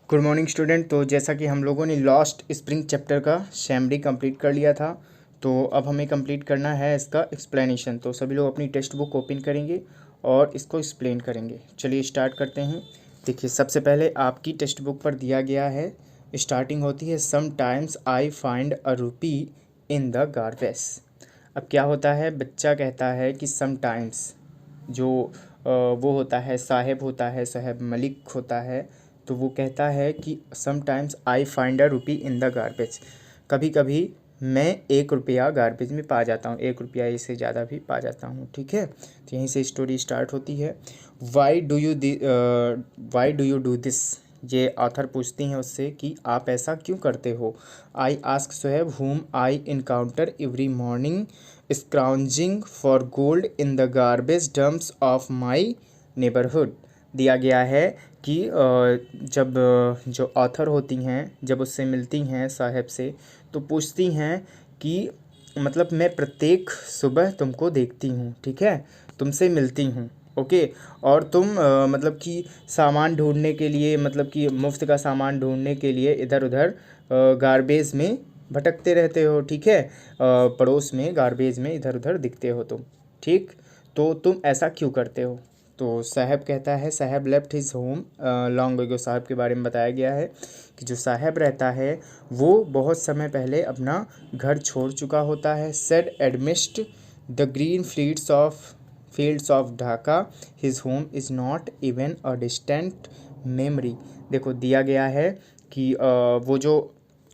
Good morning student. तो जैसा कि हम लोगों ने लास्ट स्प्रिंग चैप्टर का सैमरी कंप्लीट कर लिया था, तो अब हमें कंप्लीट करना है इसका एक्सप्लेनेशन। तो सभी लोग अपनी टेक्स्ट बुक ओपन करेंगे और इसको एक्सप्लेन करेंगे। चलिए स्टार्ट करते हैं। देखिए, सबसे पहले आपकी टेक्स्ट बुक पर दिया गया है, स्टार्टिंग होती है समटाइम्स आई फाइंड अ रूपी इन द गार्बेज। अब क्या होता है, बच्चा कहता है कि समटाइम्स जो वो होता है, साहेब होता है, साहेब मलिक होता है, तो वो कहता है कि समटाइम्स आई फाइंड अ रूपी इन द गार्बेज। कभी कभी मैं 1 रुपया गार्बेज में पा जाता हूँ, 1 रुपया इससे ज़्यादा भी पा जाता हूँ। ठीक है, तो यहीं से स्टोरी स्टार्ट होती है। Why do you do this, ये ऑथर पूछती हैं उससे कि आप ऐसा क्यों करते हो। आई ask Sohaib whom I encounter every morning scrounging for gold in the garbage dumps of my neighbourhood. दिया गया है कि जब जो ऑथर होती हैं जब उससे मिलती हैं साहब से, तो पूछती हैं कि मतलब मैं प्रत्येक सुबह तुमको देखती हूँ, ठीक है, तुमसे मिलती हूँ, ओके, और तुम मतलब कि सामान ढूंढने के लिए, मतलब कि मुफ्त का सामान ढूंढने के लिए इधर उधर गार्बेज में भटकते रहते हो, ठीक है, पड़ोस में गार्बेज में इधर उधर दिखते हो तुम, ठीक, तो तुम ऐसा क्यों करते हो। तो साहब कहता है, साहब left his home long ago. साहब के बारे में बताया गया है कि जो साहब रहता है वो बहुत समय पहले अपना घर छोड़ चुका होता है। Said amidst the green fields of Dhaka his home is not even a distant memory. देखो, दिया गया है कि वो जो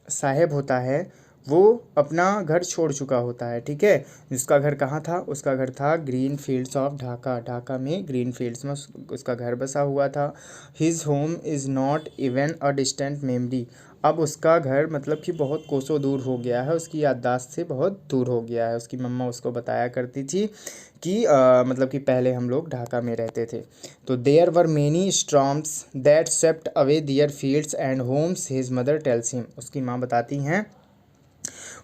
साहेब होता है वो अपना घर छोड़ चुका होता है, ठीक है। उसका घर कहाँ था, उसका घर था green fields of Dhaka, Dhaka में ग्रीन फील्ड्स में उसका घर बसा हुआ था। His home is not even a distant memory. अब उसका घर मतलब कि बहुत कोसों दूर हो गया है, उसकी याददाश्त से बहुत दूर हो गया है। उसकी मम्मा उसको बताया करती थी कि मतलब कि पहले हम लोग ढाका में रहते थे। तो there were many storms that swept away their fields and homes, his mother tells him. उसकी माँ बताती हैं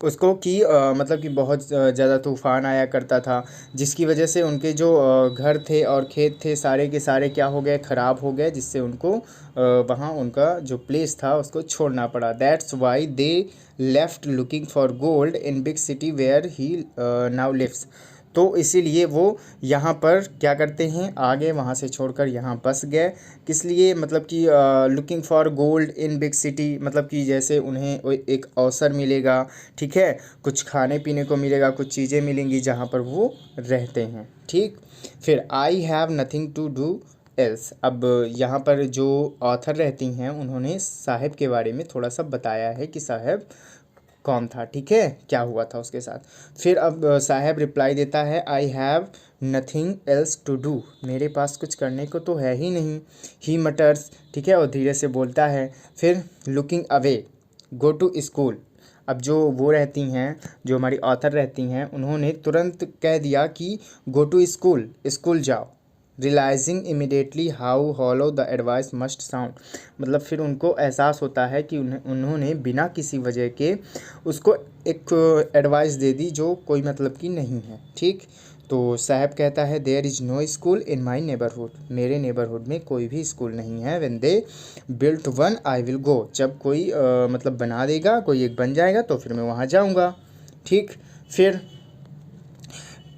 उसको कि मतलब कि बहुत ज़्यादा तूफ़ान आया करता था, जिसकी वजह से उनके जो घर थे और खेत थे सारे के सारे क्या हो गए, ख़राब हो गए, जिससे उनको वहाँ उनका जो प्लेस था उसको छोड़ना पड़ा। That's why they left looking for gold in big city where he now lives. तो इसीलिए वो यहाँ पर क्या करते हैं, आगे वहाँ से छोड़कर यहाँ बस गए। किस लिए, मतलब कि looking for gold in big city, मतलब कि जैसे उन्हें एक अवसर मिलेगा, ठीक है, कुछ खाने पीने को मिलेगा, कुछ चीज़ें मिलेंगी जहाँ पर वो रहते हैं, ठीक। फिर I have nothing to do else. अब यहाँ पर जो ऑथर रहती हैं उन्होंने साहब के बारे में थोड़ा सा बताया है कि साहब कौन था, ठीक है, क्या हुआ था उसके साथ। फिर अब साहब रिप्लाई देता है, I have nothing else to do, मेरे पास कुछ करने को तो है ही नहीं। ही मटर्स, ठीक है, और धीरे से बोलता है। फिर looking away go to school. अब जो वो रहती हैं, जो हमारी ऑथर रहती हैं, उन्होंने तुरंत कह दिया कि गो टू स्कूल, स्कूल जाओ। Realising immediately how hollow the advice must sound. मतलब फिर उनको एहसास होता है कि उन्होंने बिना किसी वजह के उसको एक एडवाइस दे दी जो कोई मतलब की नहीं है, ठीक। तो साहब कहता है, there is no school in my neighbourhood, मेरे नेबरहुड में कोई भी स्कूल नहीं है। When they built one I will go, जब कोई मतलब बना देगा, कोई एक बन जाएगा तो फिर मैं वहाँ जाऊँगा, ठीक। फिर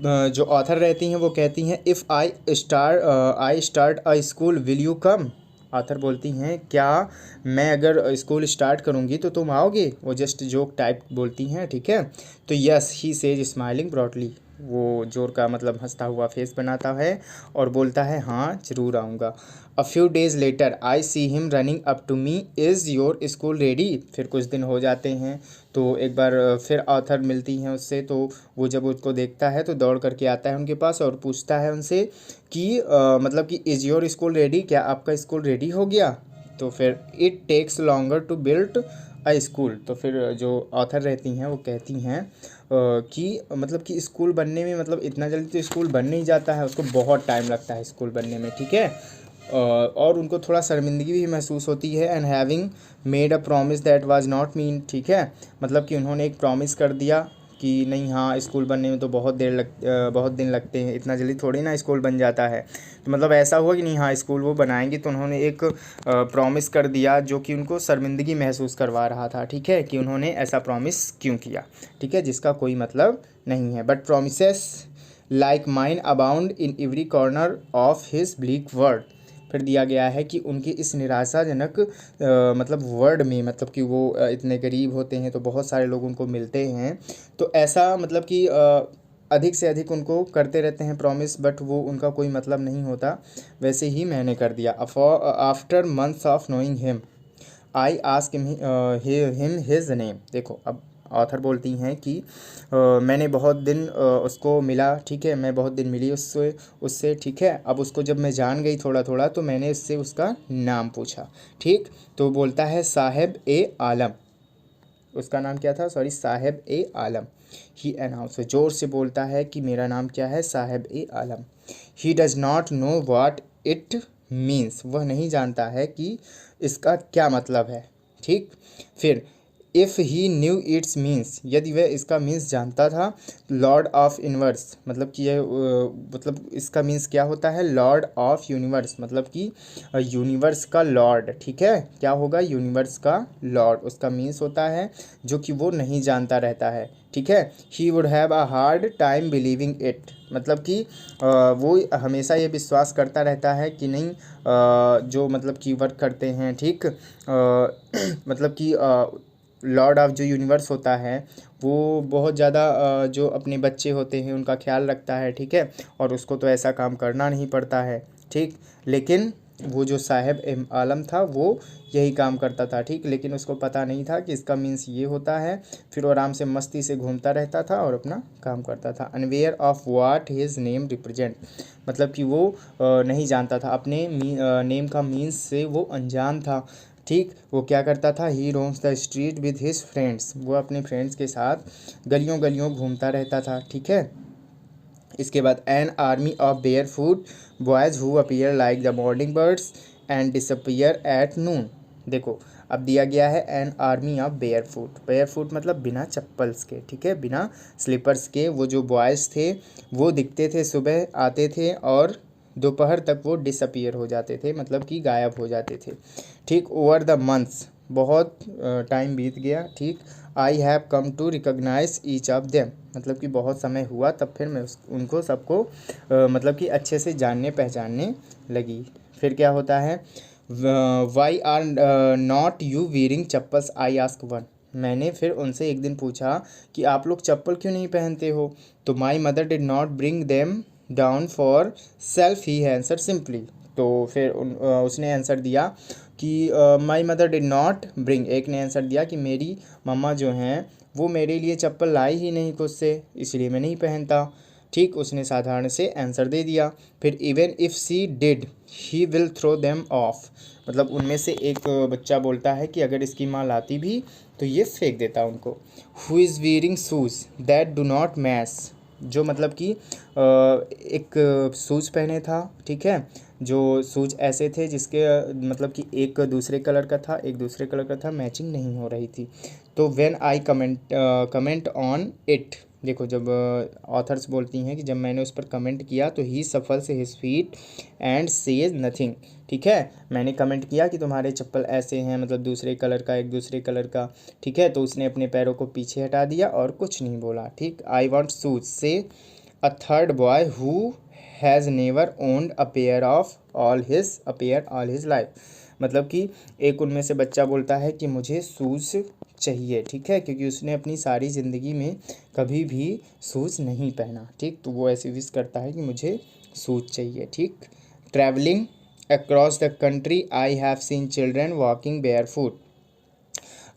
जो ऑथर रहती हैं वो कहती हैं, if I start a school will you come. Author बोलती हैं, क्या मैं अगर स्कूल स्टार्ट करूँगी तो तुम आओगे। वो जस्ट जोक टाइप बोलती हैं, ठीक है। तो yes he says smiling broadly, वो जोर का मतलब हंसता हुआ फेस बनाता है और बोलता है, हाँ ज़रूर आऊँगा। A few days later I see him running up to me, is your school ready. फिर कुछ दिन हो जाते हैं तो एक बार फिर ऑथर मिलती हैं उससे, तो वो जब उसको देखता है तो दौड़ करके आता है उनके पास और पूछता है उनसे कि मतलब कि इज़ योर स्कूल रेडी, क्या आपका स्कूल रेडी हो गया। तो फिर it takes longer to build a school. तो फिर जो ऑथर रहती हैं वो कहती हैं कि मतलब कि स्कूल बनने में, मतलब इतना जल्दी तो स्कूल बन नहीं जाता है, उसको बहुत टाइम लगता है स्कूल बनने में, ठीक है। और उनको थोड़ा शर्मिंदगी भी महसूस होती है। And having made a promise that was not mean, ठीक है, मतलब कि उन्होंने एक प्रॉमिस कर दिया कि नहीं हाँ स्कूल बनने में तो बहुत दिन लगते हैं, इतना जल्दी थोड़ी ना स्कूल बन जाता है। तो मतलब ऐसा हुआ कि नहीं हाँ स्कूल वो बनाएंगे। तो उन्होंने एक प्रॉमिस कर दिया जो कि उनको शर्मिंदगी महसूस करवा रहा था, ठीक है, कि उन्होंने ऐसा प्रॉमिस क्यों किया, ठीक है, जिसका कोई मतलब नहीं है। But promises like mine abound in every corner of his bleak world. फिर दिया गया है कि उनके इस निराशाजनक मतलब वर्ड में, मतलब कि वो इतने गरीब होते हैं तो बहुत सारे लोग उनको मिलते हैं, तो ऐसा मतलब कि अधिक से अधिक उनको करते रहते हैं प्रॉमिस, बट वो उनका कोई मतलब नहीं होता। वैसे ही मैंने कर दिया। After months of knowing him I ask him his name. देखो अब ऑथर बोलती हैं कि मैंने बहुत दिन उसको मिला, ठीक है, मैं बहुत दिन मिली उससे ठीक है। अब उसको जब मैं जान गई थोड़ा थोड़ा तो मैंने उससे उसका नाम पूछा, ठीक। तो बोलता है साहेब ए आलम। उसका नाम क्या था, सॉरी, साहेब ए आलम। ही अनाउंस, जोर से बोलता है कि मेरा नाम क्या है, Saheb e Alam. He does not know what it means, वह नहीं जानता है कि इसका क्या मतलब है, ठीक। फिर if he new it's means, यदि वह इसका मीन्स जानता था, लॉर्ड ऑफ यूनिवर्स, मतलब कि यह मतलब इसका मीन्स क्या होता है, लॉर्ड ऑफ यूनिवर्स, मतलब कि यूनिवर्स का लॉर्ड, ठीक है, क्या होगा, यूनिवर्स का लॉर्ड, उसका मीन्स होता है जो कि वो नहीं जानता रहता है, ठीक है। He would have a hard time believing it, मतलब कि वो हमेशा ये विश्वास करता रहता है कि नहीं जो मतलब कि वर्क करते हैं, ठीक, मतलब कि लॉर्ड ऑफ जो यूनिवर्स होता है वो बहुत ज़्यादा जो अपने बच्चे होते हैं उनका ख्याल रखता है, ठीक है, और उसको तो ऐसा काम करना नहीं पड़ता है, ठीक। लेकिन वो जो साहेब एम आलम था वो यही काम करता था, ठीक, लेकिन उसको पता नहीं था कि इसका मीन्स ये होता है। फिर वो आराम से मस्ती से घूमता रहता था और अपना काम करता था। Unaware of what his name represent, मतलब कि वो नहीं जानता था, अपने नेम का मीन्स से वो अनजान था, ठीक। वो क्या करता था, he roams the street with his friends, वो अपने फ्रेंड्स के साथ गलियों गलियों घूमता रहता था, ठीक है। इसके बाद an army of bare foot boys who appear like the morning birds and disappear at noon. देखो अब दिया गया है an army of bare foot मतलब बिना चप्पल्स के, ठीक है, बिना स्लीपर्स के वो जो बॉयज़ थे वो दिखते थे, सुबह आते थे और दोपहर तक वो डिसअपीयर हो जाते थे, मतलब कि गायब हो जाते थे, ठीक। ओवर द मंथ्स, बहुत टाइम बीत गया, ठीक। I have come to recognise each of them, मतलब कि बहुत समय हुआ तब फिर मैं उनको सबको मतलब कि अच्छे से जानने पहचानने लगी। फिर क्या होता है, why are not you wearing chappals I ask one. मैंने फिर उनसे एक दिन पूछा कि आप लोग चप्पल क्यों नहीं पहनते हो। तो my mother did not bring them down for self, he answer simply. तो फिर उसने आंसर दिया कि my mother did not bring, एक ने आंसर दिया कि मेरी मम्मा जो हैं वो मेरे लिए चप्पल लाई ही नहीं खुद से, इसलिए मैं नहीं पहनता, ठीक। उसने साधारण से आंसर दे दिया। फिर even if she did he will throw them off, मतलब उनमें से एक बच्चा बोलता है कि अगर इसकी माँ लाती भी तो ये फेंक देता उनको। Who is wearing shoes that do not match, जो मतलब कि एक शूज़ पहने था, ठीक है, जो शूज ऐसे थे जिसके मतलब कि एक दूसरे कलर का था, एक दूसरे कलर का था, मैचिंग नहीं हो रही थी। तो when I comment on it, देखो जब ऑथर्स बोलती हैं कि जब मैंने उस पर कमेंट किया तो ही सफल से his feet and says nothing, ठीक है, मैंने कमेंट किया कि तुम्हारे चप्पल ऐसे हैं, मतलब दूसरे कलर का, एक दूसरे कलर का, ठीक है, तो उसने अपने पैरों को पीछे हटा दिया और कुछ नहीं बोला, ठीक। आई वॉन्ट शूज से a third boy who has never owned a pair all his life, मतलब कि एक उनमें से बच्चा बोलता है कि मुझे शूज़ चाहिए, ठीक है, क्योंकि उसने अपनी सारी ज़िंदगी में कभी भी शूज़ नहीं पहना, ठीक। तो वो ऐसे विश करता है कि मुझे शूज़ चाहिए, ठीक। Travelling across the country I have seen children walking barefoot.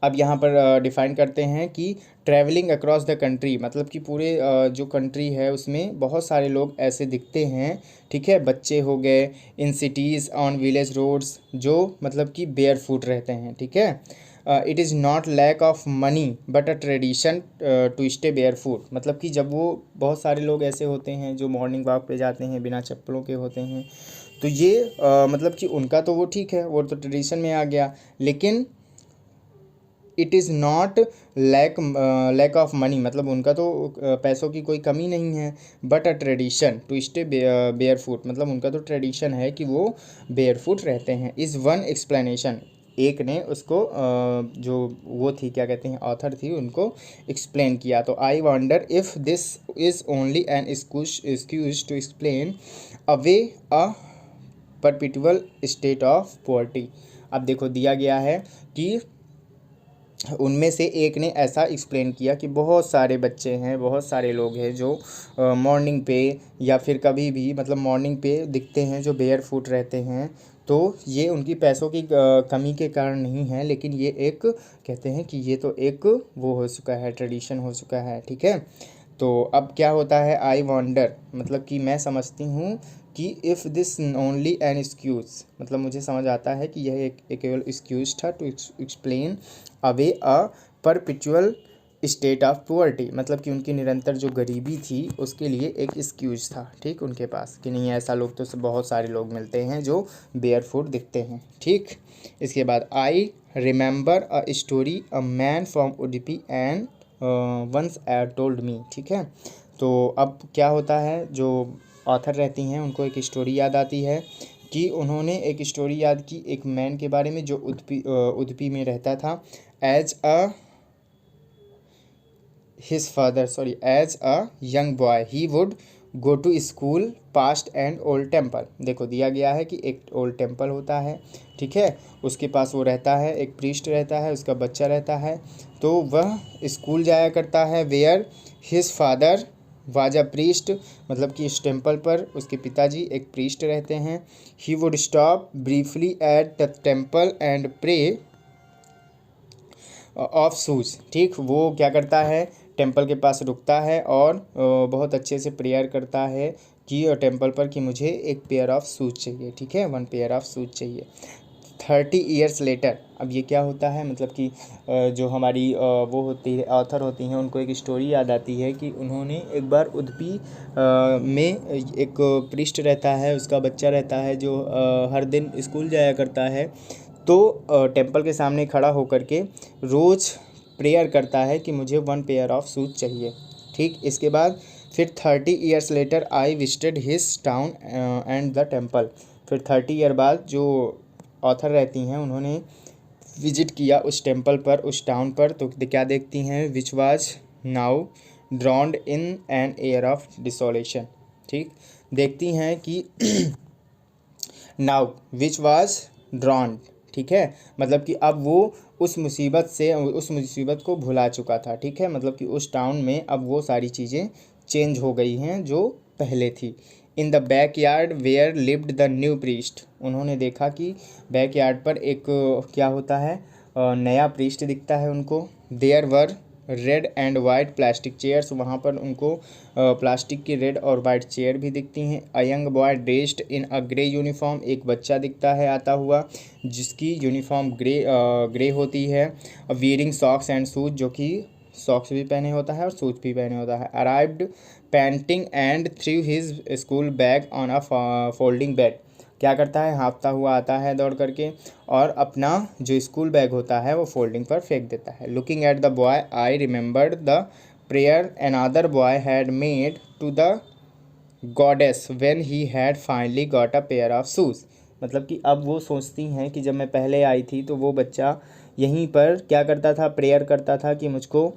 अब यहाँ पर डिफ़ाइन करते हैं कि ट्रैवलिंग अक्रॉस द कंट्री, मतलब कि पूरे जो कंट्री है उसमें बहुत सारे लोग ऐसे दिखते हैं, ठीक है, बच्चे हो गए, in cities on village roads, जो मतलब कि बेयर फुट रहते हैं, ठीक है। It is not lack of money but a tradition to stay bare foot, मतलब कि जब वो बहुत सारे लोग ऐसे होते हैं जो मॉर्निंग वॉक पे जाते हैं बिना चप्पलों के होते हैं, तो ये मतलब कि उनका तो वो ठीक है, वो तो ट्रेडिशन में आ गया, लेकिन it is not lack of money, मतलब उनका तो पैसों की कोई कमी नहीं है, but a tradition to stay bare foot, मतलब उनका तो ट्रेडिशन है कि वो बेयर फुट रहते हैं। इज़ वन एक्सप्लेनेशन, एक ने उसको जो वो थी क्या कहते हैं ऑथर थी उनको एक्सप्लेन किया। तो I wonder if this is only an excuse to explain away a perpetual state of poverty. अब देखो दिया गया है कि उनमें से एक ने ऐसा एक्सप्लेन किया कि बहुत सारे बच्चे हैं, बहुत सारे लोग हैं जो मॉर्निंग पे या फिर कभी भी मतलब मॉर्निंग पे दिखते हैं जो बेयर फुट रहते हैं। तो ये उनकी पैसों की कमी के कारण नहीं है, लेकिन ये एक कहते हैं कि ये तो एक वो हो चुका है, ट्रेडिशन हो चुका है। ठीक है, तो अब क्या होता है आई वॉन्डर, मतलब कि मैं समझती हूँ कि if this only an excuse, मतलब मुझे समझ आता है कि यह एक केवल एक्सक्यूज़ था to explain away a perpetual state of poverty, मतलब कि उनकी निरंतर जो गरीबी थी उसके लिए एक एक्सक्यूज़ था, ठीक, उनके पास कि नहीं ऐसा लोग तो बहुत सारे लोग मिलते हैं जो बेयर फुट दिखते हैं। ठीक, इसके बाद I remember a story a man from Udupi and once told me. ठीक है, तो अब क्या होता है, जो ऑथर रहती हैं उनको एक स्टोरी याद आती है कि उन्होंने एक स्टोरी याद की एक मैन के बारे में जो उडुपी में रहता था। As a his father as a young boy he would go to school past and old temple. देखो दिया गया है कि एक ओल्ड टेम्पल होता है, ठीक है, उसके पास वो रहता है, एक प्रीस्ट रहता है, उसका बच्चा रहता है, तो वह स्कूल जाया करता है where his father was a priest, मतलब कि इस टेम्पल पर उसके पिताजी एक प्रीस्ट रहते हैं। He would stop briefly at the temple and pray of shoes. ठीक, वो क्या करता है, टेम्पल के पास रुकता है और बहुत अच्छे से प्रेयर करता है कि टेम्पल पर कि मुझे एक पेयर ऑफ शूज़ चाहिए। ठीक है, 1 पेयर ऑफ शूज़ चाहिए। 30 ईयर्स लेटर, अब ये क्या होता है, मतलब कि जो हमारी वो होती है ऑथर होती हैं उनको एक स्टोरी याद आती है कि उन्होंने एक बार उडुपी में एक प्रीस्ट रहता है, उसका बच्चा रहता है जो हर दिन स्कूल जाया करता है, तो टेम्पल के सामने खड़ा होकर के रोज़ प्रेयर करता है कि मुझे 1 पेयर ऑफ शूज़ चाहिए। ठीक, इसके बाद फिर 30 years later I visited his town and the temple. फिर 30 ईयर बाद जो ऑथर रहती हैं उन्होंने विजिट किया उस टेम्पल पर, उस टाउन पर, तो क्या देखती हैं, which was now drowned in an air of desolation. ठीक, देखती हैं कि नाउ विच वाज ड्रॉन्ड, ठीक है, मतलब कि अब वो उस मुसीबत को भुला चुका था। ठीक है, मतलब कि उस टाउन में अब वो सारी चीज़ें चेंज हो गई हैं जो पहले थी। In the back yard where lived the new priest, उन्होंने देखा कि बैक यार्ड पर एक क्या होता है, नया प्रीस्ट दिखता है उनको। There were red and white plastic chairs, वहाँ पर उनको प्लास्टिक की रेड और वाइट चेयर भी दिखती हैं। अ young boy dressed in a grey uniform, एक बच्चा दिखता है आता हुआ जिसकी यूनिफॉर्म ग्रे होती है। वियरिंग सॉक्स एंड शूज, जो कि सॉक्स भी पहने होता है और शूज भी पहने होता है। Arrived painting and through his school bag on a folding bed, क्या करता है, हाँफता हुआ आता है दौड़ करके और अपना जो स्कूल बैग होता है वो फोल्डिंग पर फेंक देता है। Looking at the boy I remembered the prayer another boy had made to the goddess when he had finally got a pair of shoes, मतलब कि अब वो सोचती हैं कि जब मैं पहले आई थी तो वो बच्चा यहीं पर क्या करता था, प्रेयर करता था कि मुझको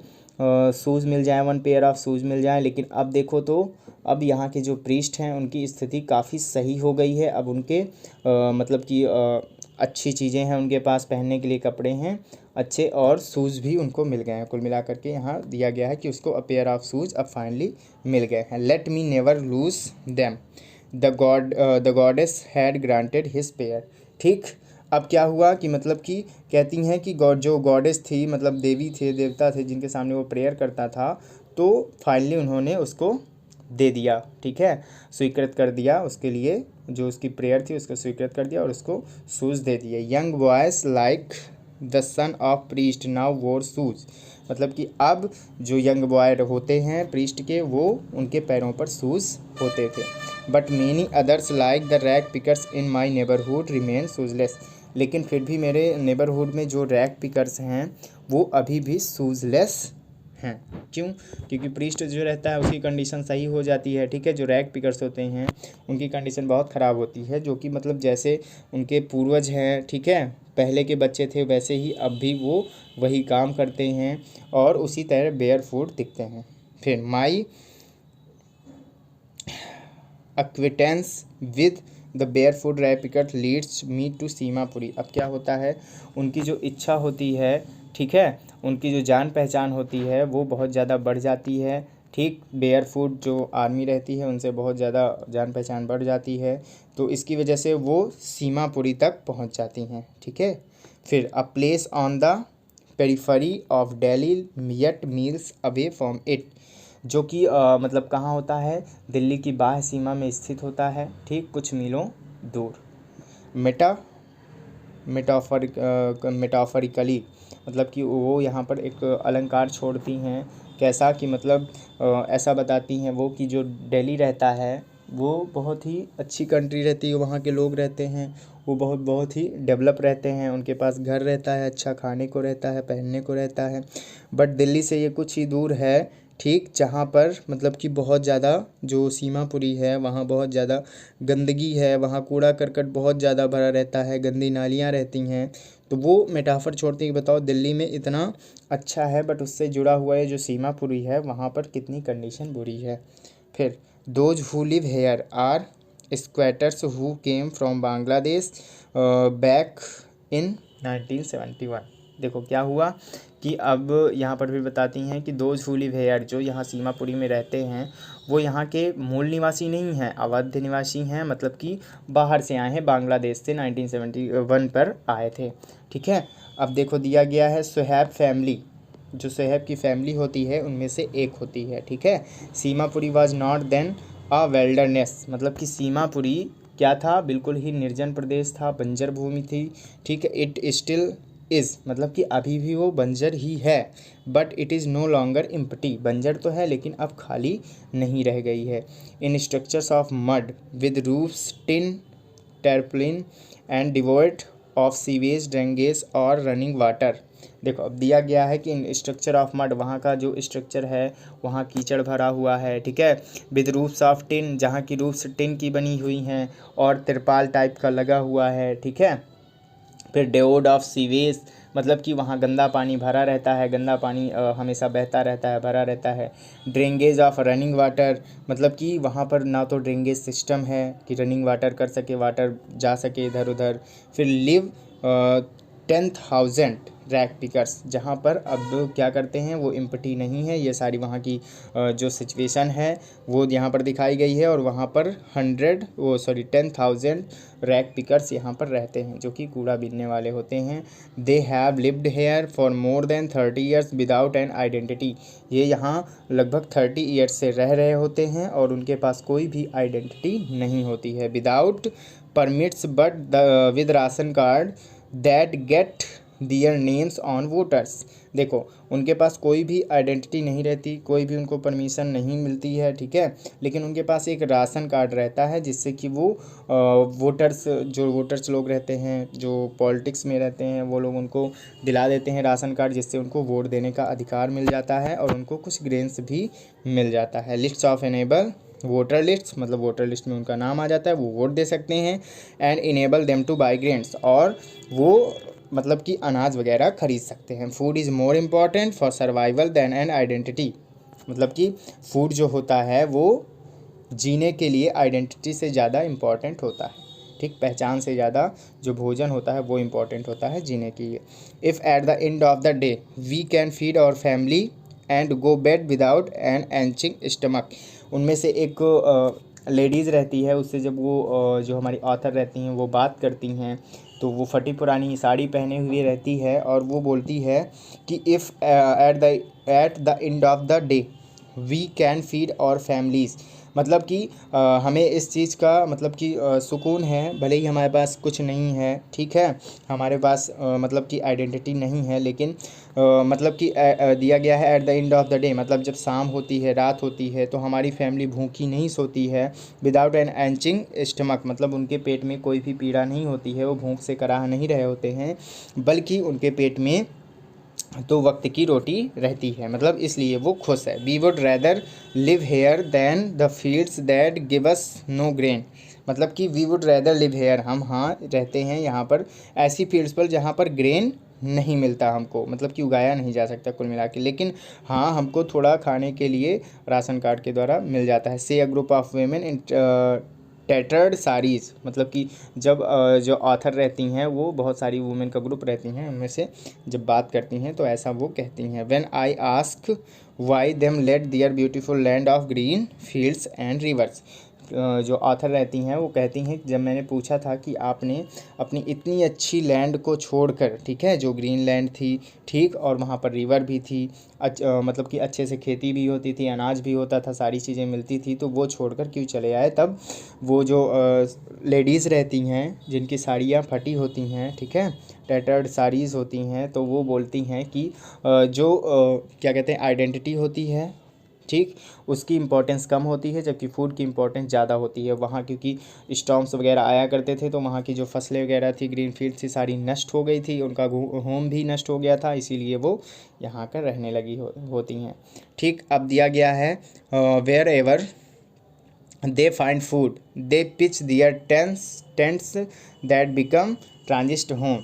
शूज़ मिल जाए, 1 पेयर ऑफ शूज़ मिल जाए, लेकिन अब देखो तो अब यहाँ के जो प्रीस्ट हैं उनकी स्थिति काफ़ी सही हो गई है। अब उनके मतलब कि अच्छी चीज़ें हैं उनके पास, पहनने के लिए कपड़े हैं अच्छे और शूज़ भी उनको मिल गए हैं। कुल मिलाकर के यहाँ दिया गया है कि उसको अ पेयर ऑफ शूज़ अब फाइनली मिल गए हैं। Let me never lose them the goddess had granted his pair. ठीक, अब क्या हुआ कि मतलब कि कहती हैं कि जो गॉडेस थी, मतलब देवी थे, देवता थे जिनके सामने वो प्रेयर करता था, तो फाइनली उन्होंने उसको दे दिया। ठीक है, स्वीकृत कर दिया, उसके लिए जो उसकी प्रेयर थी उसको स्वीकृत कर दिया और उसको शूज़ दे दिए। Young boys like the son of priest now वोर शूज़, मतलब कि अब जो यंग बॉय होते हैं प्रीस्ट के, वो उनके पैरों पर शूज़ होते थे। But many others like the rag pickers in my neighbourhood remain shoeless, लेकिन फिर भी मेरे नेबरहुड में जो रैग पिकर्स हैं वो अभी भी शूज़लेस हैं। क्यों? क्योंकि प्रीस्ट जो रहता है उसकी कंडीशन सही हो जाती है, ठीक है। जो रैग पिकर्स होते हैं उनकी कंडीशन बहुत ख़राब होती है, जो कि मतलब जैसे उनके पूर्वज हैं, ठीक है, पहले के बच्चे थे, वैसे ही अब भी वो वही काम करते हैं और उसी तरह बेयर फूट दिखते हैं। फिर my acquaintance with the barefoot rag picker leads me to Seemapuri. अब क्या होता है, उनकी जो इच्छा होती है, ठीक है, उनकी जो जान पहचान होती है वो बहुत ज़्यादा बढ़ जाती है, ठीक। बेयर फूड जो आर्मी रहती है उनसे बहुत ज़्यादा जान पहचान बढ़ जाती है, तो इसकी वजह से वो सीमापुरी तक पहुंच जाती हैं, ठीक है। फिर a place on the periphery of Delhi yet meals away from it, जो कि मतलब कहाँ होता है, दिल्ली की बाह्य सीमा में स्थित होता है, ठीक, कुछ मीलों दूर। मेटाफरिकली मतलब कि वो यहाँ पर एक अलंकार छोड़ती हैं, कैसा कि मतलब ऐसा बताती हैं वो कि जो दिल्ली रहता है वो बहुत ही अच्छी कंट्री रहती है, वहाँ के लोग रहते हैं वो बहुत ही डेवलप रहते हैं, उनके पास घर रहता है, अच्छा खाने को रहता है, पहनने को रहता है। बट दिल्ली से ये कुछ ही दूर है, ठीक, जहाँ पर मतलब कि बहुत ज़्यादा जो सीमापुरी है वहाँ बहुत ज़्यादा गंदगी है, वहाँ कूड़ा करकट बहुत ज़्यादा भरा रहता है, गंदी नालियाँ रहती हैं। तो वो मेटाफर छोड़ते हैं कि बताओ दिल्ली में इतना अच्छा है बट उससे जुड़ा हुआ है जो सीमापुरी है वहाँ पर कितनी कंडीशन बुरी है। फिर those who live here are squatters who came from Bangladesh back in 1971। देखो क्या हुआ कि अब यहाँ पर भी बताती हैं कि दोज हु लिव हेयर, जो यहाँ सीमापुरी में रहते हैं वो यहाँ के मूल निवासी नहीं हैं, अवध निवासी हैं, मतलब कि बाहर से आए हैं, बांग्लादेश से 1971 पर आए थे, ठीक है। अब देखो दिया गया है सोहैब फैमिली, जो सोहैब की फैमिली होती है उनमें से एक होती है, ठीक है। Seemapuri was not then a wilderness, मतलब कि सीमापुरी क्या था, बिल्कुल ही निर्जन प्रदेश था, बंजर भूमि थी, ठीक है। इट स्टिल इज़, मतलब कि अभी भी वो बंजर ही है, but it is no longer empty, बंजर तो है लेकिन अब खाली नहीं रह गई है। In structures of mud with roofs tin tarpaulin and devoid of sewage drainage और रनिंग वाटर। देखो अब दिया गया है कि इन स्ट्रक्चर ऑफ मड, वहाँ का जो स्ट्रक्चर है वहाँ कीचड़ भरा हुआ है, ठीक है। विद रूफ्स ऑफ टिन, जहाँ की रूफ्स टिन की बनी हुई हैं और तिरपाल टाइप का लगा हुआ है, ठीक है। फिर डेओड ऑफ सीवेज, मतलब कि वहाँ गंदा पानी भरा रहता है, गंदा पानी हमेशा बहता रहता है, भरा रहता है। ड्रेंगेज ऑफ रनिंग वाटर, मतलब कि वहाँ पर ना तो ड्रेंगेज सिस्टम है कि रनिंग वाटर कर सके, वाटर जा सके इधर उधर। फिर लिव 10,000 रैग पिकर्स, जहाँ पर अब क्या करते हैं वो इम्पटी नहीं है, ये सारी वहाँ की जो सिचुएशन है वो यहाँ पर दिखाई गई है, और वहाँ पर 10,000 रैग पिकर्स यहाँ पर रहते हैं जो कि कूड़ा बीनने वाले होते हैं। They have lived here for more than 30 years without an identity, ये यहाँ लगभग 30 ईयर्स से रह रहे होते हैं और उनके पास कोई भी आइडेंटिटी नहीं होती है। Without permits but with ration card that get their names on voters. देखो उनके पास कोई भी आइडेंटिटी नहीं रहती, कोई भी उनको परमिशन नहीं मिलती है, ठीक है, लेकिन उनके पास एक राशन कार्ड रहता है जिससे कि वो वोटर्स लोग रहते हैं, जो पॉलिटिक्स में रहते हैं, वो लोग उनको दिला देते हैं राशन कार्ड, जिससे उनको वोट देने का अधिकार मिल जाता है और उनको कुछ ग्रेन्स भी मिल जाता है। List of enable voter list, मतलब वोटर लिस्ट में उनका नाम आ जाता है, वो वोट दे सकते हैं। And enable them to buy grains, और वो मतलब कि अनाज वगैरह खरीद सकते हैं। Food is more important for survival than an identity, मतलब कि फूड जो होता है वो जीने के लिए आइडेंटिटी से ज़्यादा इम्पॉर्टेंट होता है, ठीक, पहचान से ज़्यादा जो भोजन होता है वो इम्पॉर्टेंट होता है जीने के लिए। If at the end of the day we can feed our family and go bed without an aching stomach, उनमें से एक लेडीज़ रहती है, उससे जब वो जो हमारी ऑथर रहती हैं वो बात करती हैं तो वो फटी पुरानी साड़ी पहने हुए रहती है और वो बोलती है कि if at the end of the day we can feed our families, मतलब कि हमें इस चीज़ का मतलब कि सुकून है, भले ही हमारे पास कुछ नहीं है, ठीक है, हमारे पास मतलब कि आइडेंटिटी नहीं है, लेकिन मतलब कि दिया गया है eight the end of the day, मतलब जब शाम होती है, रात होती है, तो हमारी फैमिली भूखी नहीं सोती है विदाउट एन एंचिंग स्टमक, मतलब उनके पेट में कोई भी पीड़ा नहीं होती है, वो भूख से कराह नहीं रहे होते हैं, बल्कि उनके पेट में तो वक्त की रोटी रहती है, मतलब इसलिए वो खुश है। We would rather live here than the fields that give us no grain, मतलब कि we would rather live here, हम हाँ रहते हैं यहाँ पर ऐसी फील्ड्स पर जहाँ पर ग्रेन नहीं मिलता हमको, मतलब कि उगाया नहीं जा सकता कुल मिला के, लेकिन हाँ हमको थोड़ा खाने के लिए राशन कार्ड के द्वारा मिल जाता है। से a group of women in tattered saris, मतलब कि जब जो ऑथर रहती हैं वो बहुत सारी वुमेन का ग्रुप रहती हैं, उनमें से जब बात करती हैं तो ऐसा वो कहती हैं। When I ask why they let their beautiful land of green fields and rivers, जो ऑथर रहती हैं वो कहती हैं जब मैंने पूछा था कि आपने अपनी इतनी अच्छी लैंड को छोड़कर, ठीक है, जो ग्रीन लैंड थी, ठीक, और वहाँ पर रिवर भी थी, मतलब कि अच्छे से खेती भी होती थी, अनाज भी होता था, सारी चीज़ें मिलती थी, तो वो छोड़कर क्यों चले आए। तब वो जो लेडीज़ रहती हैं जिनकी साड़ियाँ फटी होती हैं, ठीक है, टैटर्ड साड़ीज़ होती हैं, तो वो बोलती हैं कि जो क्या कहते हैं आइडेंटिटी होती है, ठीक, उसकी इम्पोर्टेंस कम होती है, जबकि फ़ूड की इम्पोर्टेंस ज़्यादा होती है। वहाँ क्योंकि स्टॉर्म्स वगैरह आया करते थे, तो वहाँ की जो फसलें वगैरह थी, ग्रीन फील्ड थी, सारी नष्ट हो गई थी, उनका होम भी नष्ट हो गया था, इसीलिए वो यहाँ कर रहने लगी होती हैं। ठीक, अब दिया गया है wherever they find food they pitch their tents that become transit homes,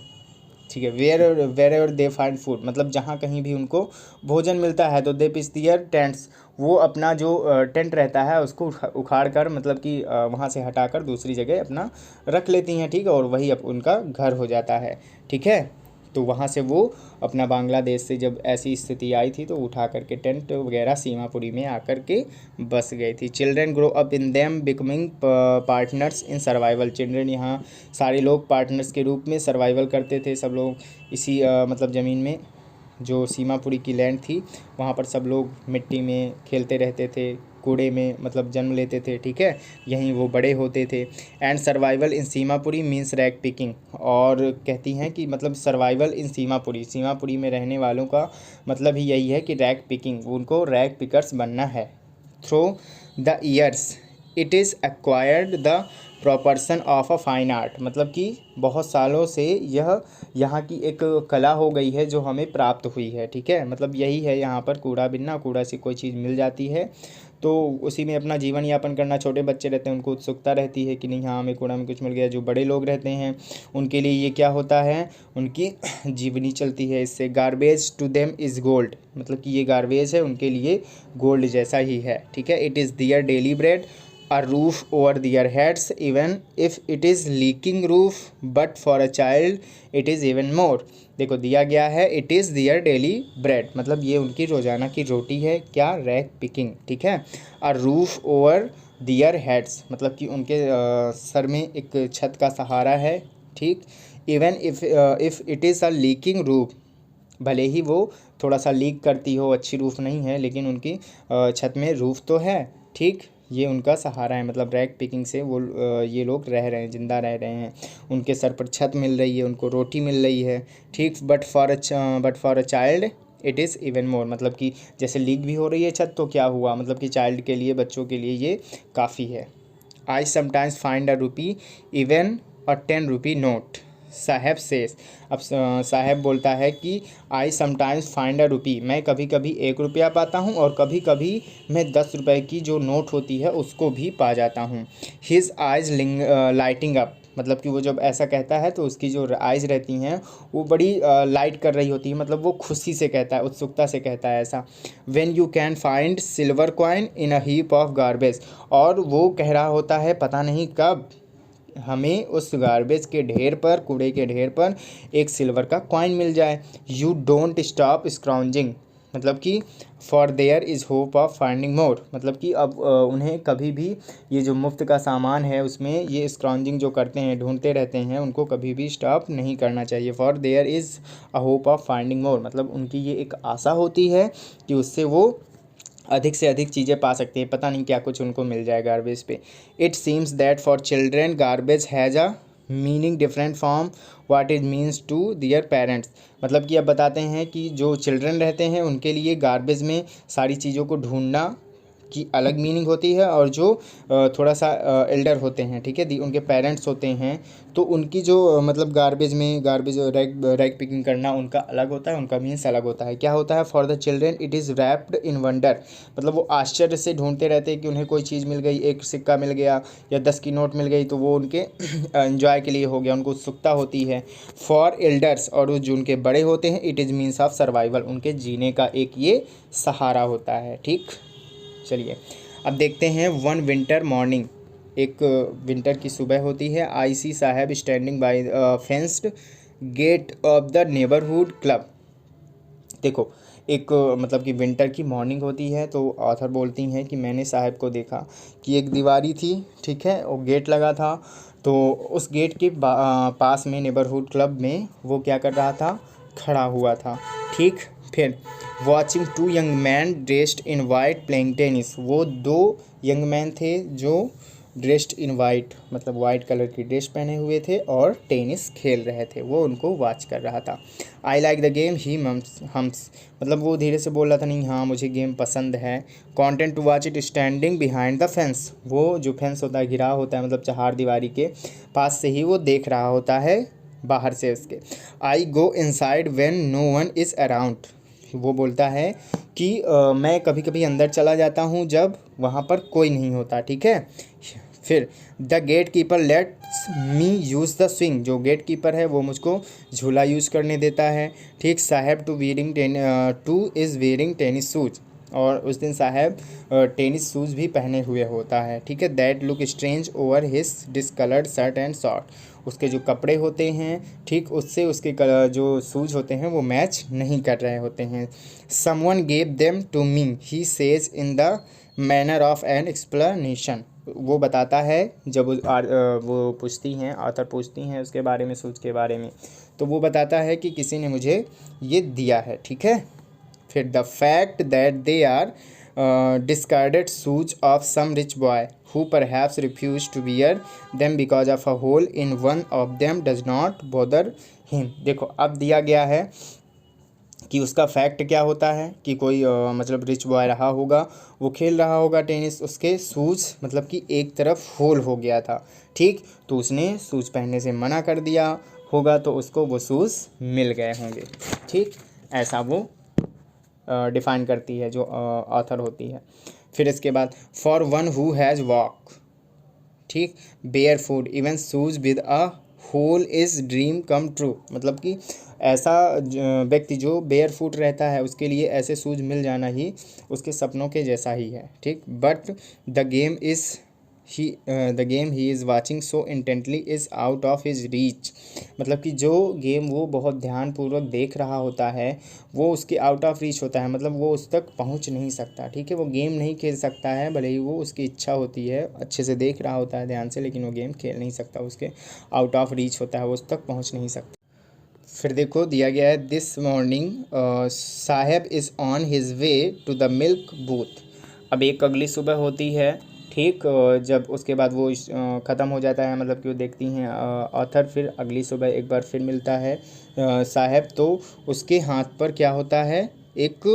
ठीक है। Wherever they find food, मतलब जहाँ कहीं भी उनको भोजन मिलता है तो दे पिच दियर टेंट्स, वो अपना जो टेंट रहता है उसको उखाड़ कर, मतलब कि वहाँ से हटाकर दूसरी जगह अपना रख लेती हैं, ठीक है, और वही उनका घर हो जाता है, ठीक है। तो वहाँ से वो अपना बांग्लादेश से जब ऐसी स्थिति आई थी तो उठा करके टेंट वगैरह सीमापुरी में आकर के बस गई थी। Children grow up in them becoming partners in survival, children यहाँ सारे लोग पार्टनर्स के रूप में सर्वाइवल करते थे, सब लोग इसी मतलब ज़मीन में जो सीमापुरी की लैंड थी वहाँ पर सब लोग मिट्टी में खेलते रहते थे, कूड़े में मतलब जन्म लेते थे, ठीक है, यहीं वो बड़े होते थे। And survival in Seemapuri means rag picking, और कहती हैं कि मतलब सर्वाइवल इन सीमापुरी, सीमापुरी में रहने वालों का मतलब ही यही है कि रैग पिकिंग, उनको रैग पिकर्स बनना है। Through the years it has acquired the proportions of a fine art, मतलब कि बहुत सालों से यह यहाँ की एक कला हो गई है जो हमें प्राप्त हुई है, ठीक है, मतलब यही है यहाँ पर कूड़ा बिनना, कूड़ा से कोई चीज़ मिल जाती है तो उसी में अपना जीवन यापन करना। छोटे बच्चे रहते हैं उनको उत्सुकता रहती है कि नहीं हाँ हमें कूड़ा में कुछ मिल गया। जो बड़े लोग रहते हैं उनके लिए ये क्या होता है, उनकी जीवनी चलती है इससे। Garbage to them is gold, मतलब कि ये गार्बेज है उनके लिए गोल्ड जैसा ही है, ठीक है। It is their daily bread a roof over their heads even if it is leaking roof, but for a child it is even more। देखो दिया गया है it is their daily bread, मतलब ये उनकी रोज़ाना की रोटी है, क्या, रैग पिकिंग, ठीक है। A roof over their heads, मतलब कि उनके सर में एक छत का सहारा है, ठीक। Even if it is a leaking roof, भले ही वो थोड़ा सा लीक करती हो, अच्छी रूफ़ नहीं है, लेकिन उनकी छत में रूफ़ तो है, ठीक, ये उनका सहारा है, मतलब रैग पिकिंग से वो ये लोग रह रहे हैं, ज़िंदा रह रहे हैं, उनके सर पर छत मिल रही है, उनको रोटी मिल रही है, ठीक। But for a child it is even more, मतलब कि जैसे लीक भी हो रही है छत तो क्या हुआ, मतलब कि चाइल्ड के लिए, बच्चों के लिए ये काफ़ी है। I sometimes find a rupee even a 10 rupee note, साहेब सेज, अब साहेब बोलता है कि आई समटाइम्स फाइंड अ रुपी, मैं कभी कभी 1 रुपया पाता हूँ और कभी कभी मैं 10 रुपये की जो नोट होती है उसको भी पा जाता हूँ। हिज आइज लाइटिंग अप, मतलब कि वो जब ऐसा कहता है तो उसकी जो आइज़ रहती हैं वो बड़ी लाइट कर रही होती है, मतलब वो खुशी से कहता है, उत्सुकता से कहता है ऐसा। When you can find silver coin in a heap of garbage, और वो कह रहा होता है पता नहीं कब हमें उस गार्बेज के ढेर पर, कूड़े के ढेर पर एक सिल्वर का कॉइन मिल जाए। यू डोंट स्टॉप स्क्राउंजिंग, मतलब कि for there is hope of finding more, मतलब कि अब उन्हें कभी भी ये जो मुफ्त का सामान है उसमें ये स्क्राउंजिंग जो करते हैं, ढूंढते रहते हैं, उनको कभी भी स्टॉप नहीं करना चाहिए। For there is a hope of finding more, मतलब उनकी ये एक आशा होती है कि उससे वो अधिक से अधिक चीज़ें पा सकते हैं, पता नहीं क्या कुछ उनको मिल जाए गार्बेज पे। It seems that for children garbage has a meaning different from what it means to their parents. मतलब कि अब बताते हैं कि जो चिल्ड्रन रहते हैं उनके लिए गार्बेज में सारी चीज़ों को ढूंढना की अलग मीनिंग होती है, और जो थोड़ा सा एल्डर होते हैं, ठीक है, उनके पेरेंट्स होते हैं, तो उनकी जो मतलब गार्बेज रैग पिकिंग करना उनका अलग होता है, उनका मीन्स अलग होता है। क्या होता है? For the children it is wrapped in wonder, मतलब वो आश्चर्य से ढूंढते रहते हैं कि उन्हें कोई चीज़ मिल गई, एक सिक्का मिल गया या 10 की नोट मिल गई, तो वो उनके एंजॉय के लिए हो गया, उनको उत्सुकता होती है। फॉर एल्डर्स, और जो उनके बड़े होते हैं, it is means of survival, उनके जीने का एक ये सहारा होता है। ठीक, चलिए अब देखते हैं वन विंटर मॉर्निंग। एक विंटर की सुबह होती है। I see Saheb standing by fenced gate of the neighbourhood club. देखो, एक मतलब कि विंटर की मॉर्निंग होती है, तो ऑथर बोलती हैं कि मैंने साहब को देखा कि एक दीवारी थी, ठीक है, और गेट लगा था, तो उस गेट के पास में नेबरहुड क्लब में वो क्या कर रहा था? खड़ा हुआ था। ठीक, फिर watching two young men dressed in white playing tennis, वो दो यंग मैन थे जो ड्रेस्ड इन वाइट, मतलब वाइट कलर की ड्रेस पहने हुए थे और टेनिस खेल रहे थे, वो उनको वॉच कर रहा था। I like the game he hums, मतलब वो धीरे से बोल रहा था, नहीं हाँ मुझे गेम पसंद है। Content to watch it standing behind the fence, वो जो फेंस होता है, घिराव होता है, मतलब चहार दीवारी के पास से ही वो देख रहा होता है, बाहर से उसके। I go inside when no one is around, वो बोलता है कि मैं कभी कभी अंदर चला जाता हूँ जब वहाँ पर कोई नहीं होता। ठीक है, फिर the gatekeeper lets me use the swing, जो गेट कीपर है वो मुझको झूला यूज़ करने देता है। ठीक, साहब two is wearing tennis shoes, और उस दिन साहब टेनिस शूज़ भी पहने हुए होता है। ठीक है, that look strange over his discoloured shirt and short, उसके जो कपड़े होते हैं, ठीक, उससे उसके जो शूज़ होते हैं वो मैच नहीं कर रहे होते हैं। Someone gave them to me he says in the manner of an explanation, वो बताता है जब वो पूछती हैं, ऑथर पूछती हैं उसके बारे में, शूज़ के बारे में, तो वो बताता है कि किसी ने मुझे ये दिया है। ठीक है, फिर the fact that they are discarded shoes of some rich boy who perhaps refused to wear them because of a hole in one of them does not bother him। देखो, अब दिया गया है कि उसका फैक्ट क्या होता है कि कोई मतलब रिच बॉय रहा होगा, वो खेल रहा होगा टेनिस, उसके शूज़ मतलब कि एक तरफ होल हो गया था। ठीक, तो उसने शूज़ पहनने से मना कर दिया होगा, तो उसको वो शूज़ मिल गए होंगे। ठीक, ऐसा वो डिफ़ाइन करती है जो ऑथर होती है। फिर इसके बाद for one who has walk, ठीक, barefoot even shoes with a hole is dream come true, मतलब कि ऐसा व्यक्ति जो बेयर फूट रहता है उसके लिए ऐसे शूज़ मिल जाना ही उसके सपनों के जैसा ही है। ठीक, but the game he is watching so intently is out of his reach, मतलब कि जो गेम वो बहुत ध्यानपूर्वक देख रहा होता है वो उसके आउट ऑफ रीच होता है, मतलब वो उस तक पहुंच नहीं सकता। ठीक है, वो गेम नहीं खेल सकता है, भले ही वो उसकी इच्छा होती है, अच्छे से देख रहा होता है ध्यान से, लेकिन वो गेम खेल नहीं सकता, उसके आउट ऑफ रीच होता है, वो उस तक पहुँच नहीं सकता। फिर देखो दिया गया है this morning Saheb is on his way to the milk booth. अब एक अगली सुबह होती है, ठीक, जब उसके बाद वो ख़त्म हो जाता है, मतलब कि वो देखती हैं ऑथर, फिर अगली सुबह एक बार फिर मिलता है साहब, तो उसके हाथ पर क्या होता है? एक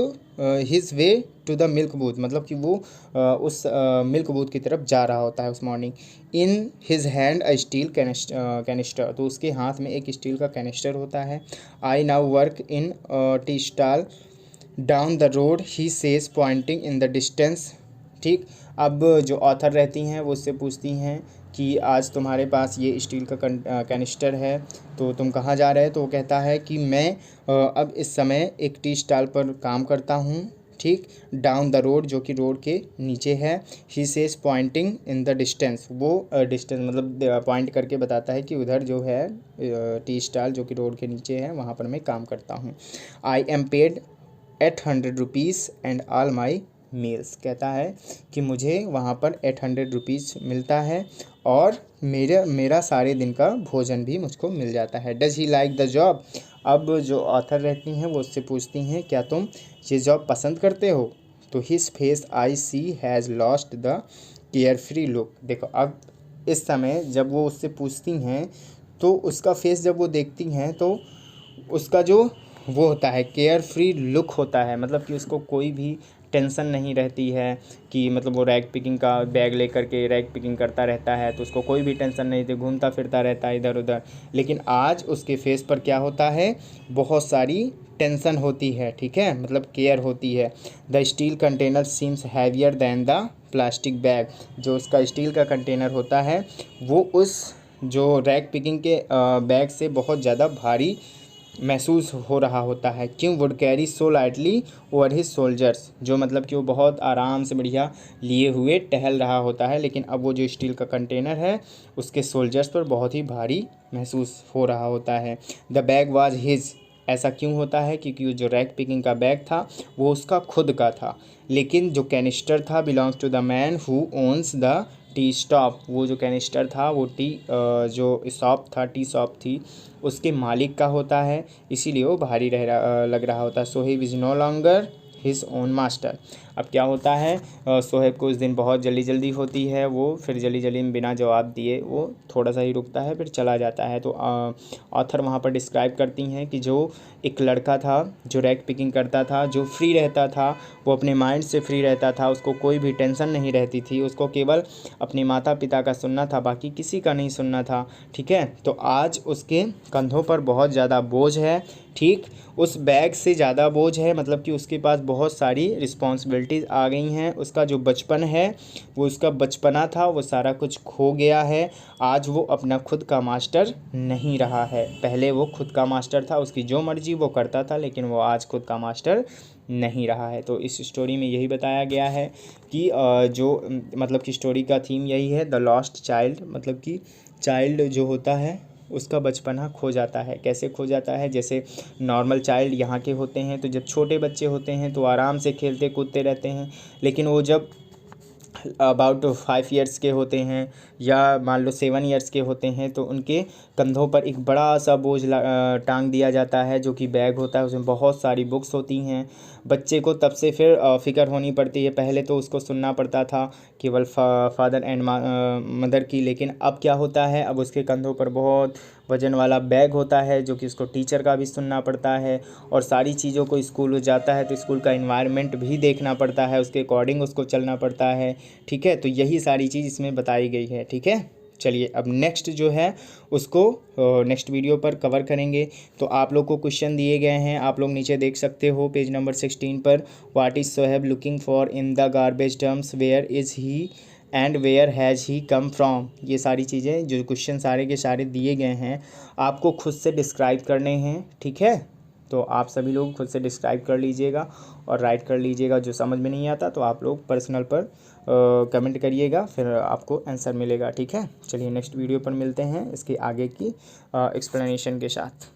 his way to the milk booth, मतलब कि वो उस मिल्क बूथ की तरफ जा रहा होता है उस morning. In his hand a steel canister, तो उसके हाथ में एक स्टील का कैनिस्टर होता है। I now work in tea stall down the road he says pointing in the distance. ठीक, अब जो ऑथर रहती हैं वो उससे पूछती हैं कि आज तुम्हारे पास ये स्टील का कैनिस्टर है, तो तुम कहाँ जा रहे हो? तो वो कहता है कि मैं अब इस समय एक टी स्टॉल पर काम करता हूँ। ठीक, डाउन द रोड, जो कि रोड के नीचे है। He says pointing in the distance, वो डिस्टेंस मतलब पॉइंट करके बताता है कि उधर जो है टी स्टॉल जो कि रोड के नीचे है, वहाँ पर मैं काम करता हूँ। I am paid 800 rupees and all my meals, कहता है कि मुझे वहाँ पर 800 रुपीज़ मिलता है और मेरा सारे दिन का भोजन भी मुझको मिल जाता है। Does he like the job, अब जो ऑथर रहती हैं वो उससे पूछती हैं क्या तुम ये जॉब पसंद करते हो? तो his face I see has lost the carefree look. देखो अब इस समय जब वो उससे पूछती हैं तो उसका फेस जब वो देखती हैं तो उसका जो वो होता है केयर फ्री लुक होता है, मतलब कि उसको कोई भी टेंशन नहीं रहती है कि मतलब वो रैग पिकिंग का बैग लेकर के रैग पिकिंग करता रहता है तो उसको कोई भी टेंशन नहीं थी, घूमता फिरता रहता है इधर उधर। लेकिन आज उसके फेस पर क्या होता है, बहुत सारी टेंशन होती है, ठीक है, मतलब केयर होती है। The steel container seems heavier than the plastic bag. जो उसका स्टील का कंटेनर होता है वो उस जो रैग पिकिंग के बैग से बहुत ज़्यादा भारी महसूस हो रहा होता है। क्यों would carry so lightly over his soldiers, जो मतलब कि वो बहुत आराम से बढ़िया लिए हुए टहल रहा होता है, लेकिन अब वो जो स्टील का कंटेनर है उसके सोल्जर्स पर बहुत ही भारी महसूस हो रहा होता है। द बैग वाज हिज, ऐसा क्यों होता है, क्योंकि वो जो रैग पिकिंग का बैग था वो उसका खुद का था, लेकिन जो कैनिस्टर था belongs to the man who owns the tea stop. वो जो कैनिस्टर था वो जो शॉप था, टी शॉप थी, उसके मालिक का होता है, इसीलिए वो भारी लग रहा होता है। So he is no longer his own master. अब क्या होता है, सोहेब को उस दिन बहुत जल्दी होती है, वो फिर जल्दी में बिना जवाब दिए वो थोड़ा सा ही रुकता है फिर चला जाता है। तो ऑथर वहाँ पर डिस्क्राइब करती हैं कि जो एक लड़का था जो रैग पिकिंग करता था, जो फ्री रहता था, वो अपने माइंड से फ्री रहता था, उसको कोई भी टेंशन नहीं रहती थी, उसको केवल अपने माता पिता का सुनना था, बाकी किसी का नहीं सुनना था, ठीक है। तो आज उसके कंधों पर बहुत ज़्यादा बोझ है, ठीक, उस बैग से ज़्यादा बोझ है, मतलब कि उसके पास बहुत सारी रिस्पॉन्सिबिलिटीज़ आ गई हैं। उसका जो बचपन है वो उसका बचपना था, वो सारा कुछ खो गया है। आज वो अपना खुद का मास्टर नहीं रहा है, पहले वो खुद का मास्टर था, उसकी जो मर्ज़ी वो करता था, लेकिन वो आज खुद का मास्टर नहीं रहा है। तो इस स्टोरी में यही बताया गया है कि मतलब कि स्टोरी का थीम यही है, द लॉस्ट चाइल्ड, मतलब कि चाइल्ड जो होता है उसका बचपना खो जाता है। कैसे खो जाता है, जैसे नॉर्मल चाइल्ड यहाँ के होते हैं तो जब छोटे बच्चे होते हैं तो आराम से खेलते कूदते रहते हैं, लेकिन वो जब अबाउट 5 ईयर्स के होते हैं या मान लो 7 ईयर्स के होते हैं तो उनके कंधों पर एक बड़ा सा बोझ टांग दिया जाता है, जो कि बैग होता है, उसमें बहुत सारी बुक्स होती हैं। बच्चे को तब से फिर फ़िक्र होनी पड़ती है, पहले तो उसको सुनना पड़ता था केवल फादर एंड मदर की, लेकिन अब क्या होता है, अब उसके कंधों पर बहुत वज़न वाला बैग होता है, जो कि उसको टीचर का भी सुनना पड़ता है, और सारी चीज़ों को स्कूल जाता है तो स्कूल का इन्वायरमेंट भी देखना पड़ता है, उसके अकॉर्डिंग उसको चलना पड़ता है, ठीक है। तो यही सारी चीज़ इसमें बताई गई है, ठीक है। चलिए अब नेक्स्ट जो है उसको नेक्स्ट वीडियो पर कवर करेंगे। तो आप लोग को क्वेश्चन दिए गए हैं, आप लोग नीचे देख सकते हो पेज नंबर 16 पर। What is Saheb looking for in the garbage dumps, where is he and where has he come from. ये सारी चीज़ें जो क्वेश्चन सारे के सारे दिए गए हैं आपको खुद से डिस्क्राइब करने हैं, ठीक है। तो आप सभी लोग खुद से डिस्क्राइब कर लीजिएगा और राइट कर लीजिएगा। जो समझ में नहीं आता तो आप लोग पर्सनल पर कमेंट करिएगा, फिर आपको आंसर मिलेगा, ठीक है। चलिए नेक्स्ट वीडियो पर मिलते हैं इसके आगे की एक्सप्लेनेशन के साथ।